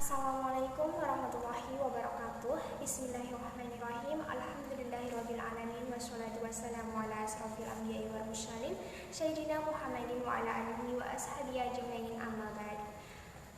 Assalamualaikum warahmatullahi wabarakatuh. Bismillahirrahmanirrahim. Alhamdulillahirrabbilalamin. Wassalatu wassalamu ala asrafil anbiya'i wal mursalin Sayyidina Muhammadin wa ala alihi wa ashabihi ajmain, amma ba'd.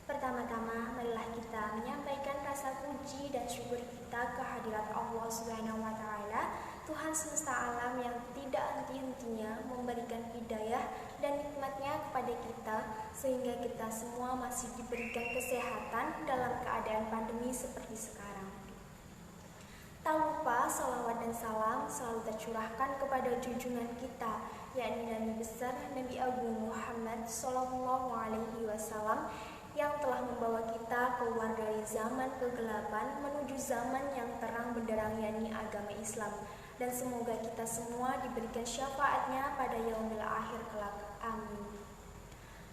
Pertama-tama, marilah kita menyampaikan rasa puji dan syukur kita kehadirat Allah Subhanahu wa taala, Tuhan semesta alam yang tidak henti-hentinya memberikan hidayah dan nikmatnya kepada kita, sehingga kita semua masih diberikan kesehatan dalam keadaan pandemi seperti sekarang. Tak lupa salawat dan salam selalu tercurahkan kepada junjungan kita, yakni Nabi besar Nabi Agung Muhammad Sallallahu Alaihi Wasallam, yang telah membawa kita keluar dari zaman kegelapan menuju zaman yang terang benderang, yakni agama Islam. Dan semoga kita semua diberikan syafaatnya pada yaumil akhir kelak. Amin.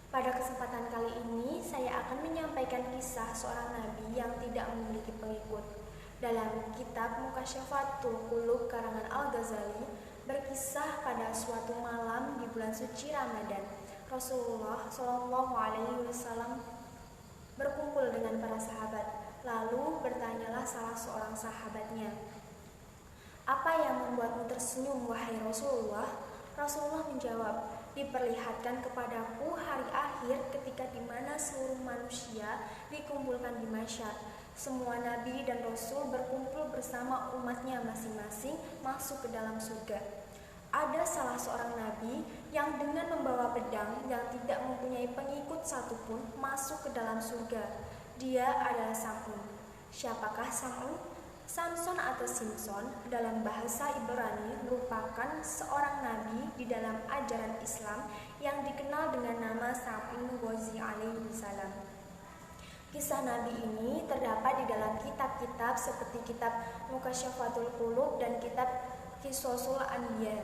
Pada kesempatan kali ini, saya akan menyampaikan kisah seorang nabi yang tidak memiliki pengikut. Dalam kitab Mukasyafatul Qulub karangan Al-Ghazali, berkisah pada suatu malam di bulan suci Ramadan, Rasulullah Shallallahu Alaihi Wasallam berkumpul dengan para sahabat. Lalu bertanyalah salah seorang sahabatnya, "Apa yang membuatmu tersenyum, wahai Rasulullah?" Rasulullah menjawab, "Diperlihatkan kepadaku hari akhir ketika di mana seluruh manusia dikumpulkan di mahsyar. Semua nabi dan rasul berkumpul bersama umatnya masing-masing masuk ke dalam surga. Ada salah seorang nabi yang dengan membawa pedang yang tidak mempunyai pengikut satupun masuk ke dalam surga. Dia adalah Sam'un." Siapakah Sam'un? Samson atau Simpson dalam bahasa Ibrani merupakan seorang nabi di dalam ajaran Islam yang dikenal dengan nama Sam'un Ghazi alaihi salam. Kisah nabi ini terdapat di dalam kitab-kitab seperti kitab Mukasyafatul Qulub dan kitab Qisasul Anbiya.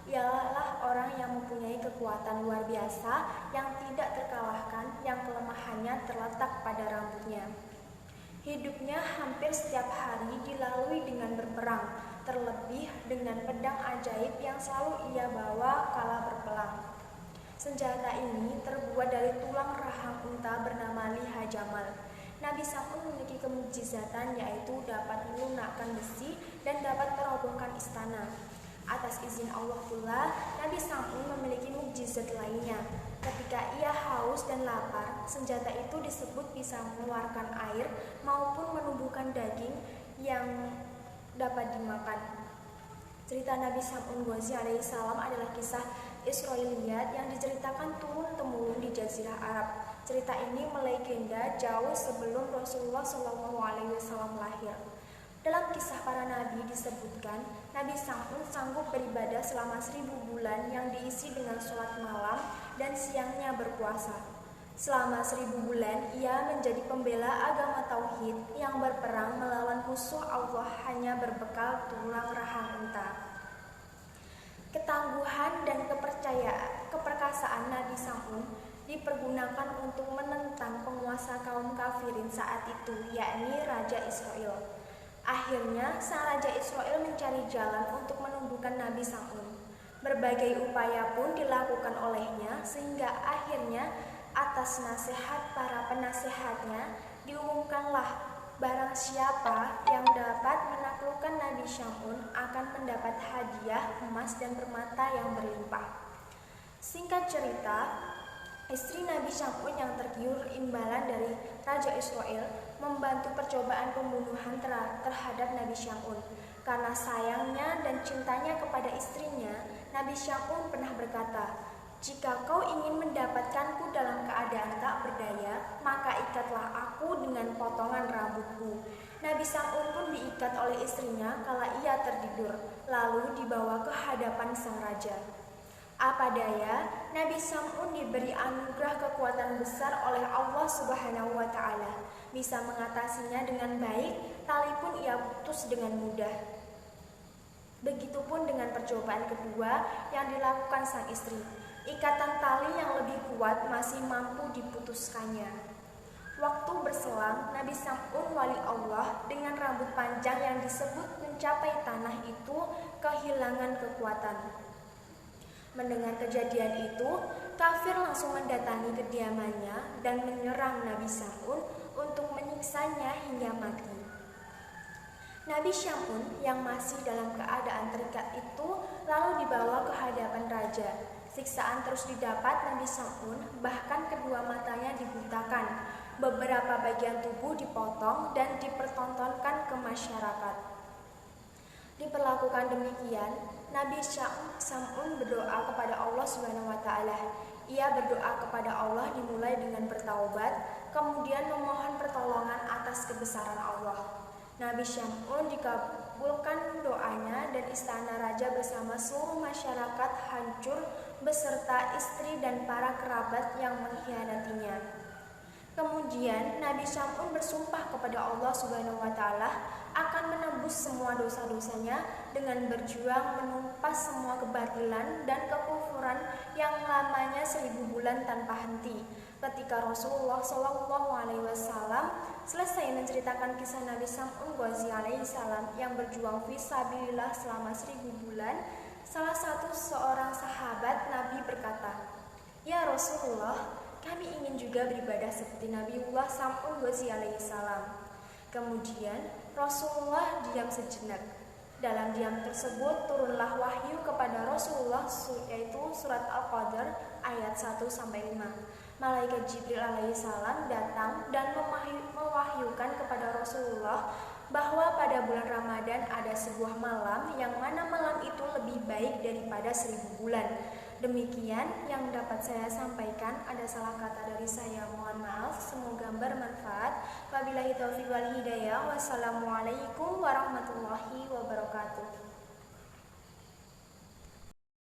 Ialah orang yang mempunyai kekuatan luar biasa yang tidak terkalahkan, yang kelemahannya terletak pada rambutnya. Hidupnya hampir setiap hari dilalui dengan berperang, terlebih dengan pedang ajaib yang selalu ia bawa kala berperang. Senjata ini terbuat dari tulang rahang unta bernama liha jamal. Nabi Sam'un memiliki kemujizatan, yaitu dapat melunakkan besi dan dapat merobohkan istana. Atas izin Allah pula, Nabi Sam'un memiliki mukjizat lainnya. Ketika ia haus dan lapar, senjata itu disebut bisa mengeluarkan air maupun menumbuhkan daging yang dapat dimakan. Cerita Nabi Sam'un Ghazi alaihi salam adalah kisah Israiliyat yang diceritakan turun-temurun di Jazirah Arab. Cerita ini melegenda jauh sebelum Rasulullah SAW lahir. Dalam kisah para nabi disebutkan, Nabi Sam'un sanggup beribadah selama 1000 bulan yang diisi dengan sholat malam dan siangnya berpuasa. Selama 1000 bulan, ia menjadi pembela agama Tauhid yang berperang melawan musuh Allah hanya berbekal tulang rahang unta. Ketangguhan dan keperkasaan Nabi Sam'un dipergunakan untuk menentang penguasa kaum kafirin saat itu, yakni Raja Israel. Akhirnya, sang Raja Israel mencari jalan untuk menumbuhkan Nabi Sam'un. Berbagai upaya pun dilakukan olehnya, sehingga akhirnya atas nasihat para penasehatnya diumumkanlah barang siapa yang dapat menaklukkan Nabi Sam'un akan mendapat hadiah emas dan permata yang berlimpah. Singkat cerita, istri Nabi Sam'un yang tergiur imbalan dari Raja Israel membantu percobaan pembunuhan terhadap Nabi Sam'un. Karena sayangnya dan cintanya kepada istrinya, Nabi Sam'un pernah berkata, "Jika kau ingin mendapatkanku dalam keadaan tak berdaya, maka ikatlah aku dengan potongan rambutku." Nabi Sam'un pun diikat oleh istrinya kala ia tertidur, lalu dibawa ke hadapan sang raja. Apa daya, Nabi Sam'un diberi anugerah kekuatan besar oleh Allah Subhanahu wa taala, bisa mengatasinya dengan baik, tali pun ia putus dengan mudah. Begitupun dengan percobaan kedua yang dilakukan sang istri. Ikatan tali yang lebih kuat masih mampu diputuskannya. Waktu berselang, Nabi Sam'un wali Allah dengan rambut panjang yang disebut mencapai tanah itu kehilangan kekuatan. Mendengar kejadian itu, kafir langsung mendatangi kediamannya dan menyerang Nabi Sam'un, Nabi Syam'un yang masih dalam keadaan terikat itu lalu dibawa ke hadapan raja. Siksaan terus didapat Nabi Syam'un, bahkan kedua matanya dibutakan. Beberapa bagian tubuh dipotong dan dipertontonkan ke masyarakat. Diperlakukan demikian, Nabi Syam'un berdoa kepada Allah Subhanahu wa taala. Ia berdoa kepada Allah dimulai dengan bertaubat, kemudian memohon pertolongan atas kebesaran Allah. Nabi Syam'un dikabulkan doanya dan istana raja bersama seluruh masyarakat hancur beserta istri dan para kerabat yang mengkhianatinya. Kemudian Nabi Syam'un bersumpah kepada Allah Subhanahu wa taala akan menebus semua dosa-dosanya dengan berjuang menumpas semua kebatilan dan kekufuran yang lamanya 1000 bulan tanpa henti. Ketika Rasulullah SAW selesai menceritakan kisah Nabi Syam'un Ghazi alaihissalam yang berjuang fisabilillah selama 1000 bulan, salah satu seorang sahabat Nabi berkata, "Ya Rasulullah, kami ingin juga beribadah seperti Nabiullah Syam'un Ghazi alaihissalam." Kemudian Rasulullah diam sejenak. Dalam diam tersebut turunlah wahyu kepada Rasulullah, yaitu surat Al-Qadr ayat 1-5. Malaikat Jibril alaihissalam datang dan mewahyukan kepada Rasulullah bahwa pada bulan Ramadan ada sebuah malam yang mana malam itu lebih baik daripada 1000 bulan. Demikian yang dapat saya sampaikan. Ada salah kata dari saya, mohon maaf. Semoga bermanfaat. Wabillahi taufiq wal hidayah. Wassalamualaikum warahmatullahi wabarakatuh.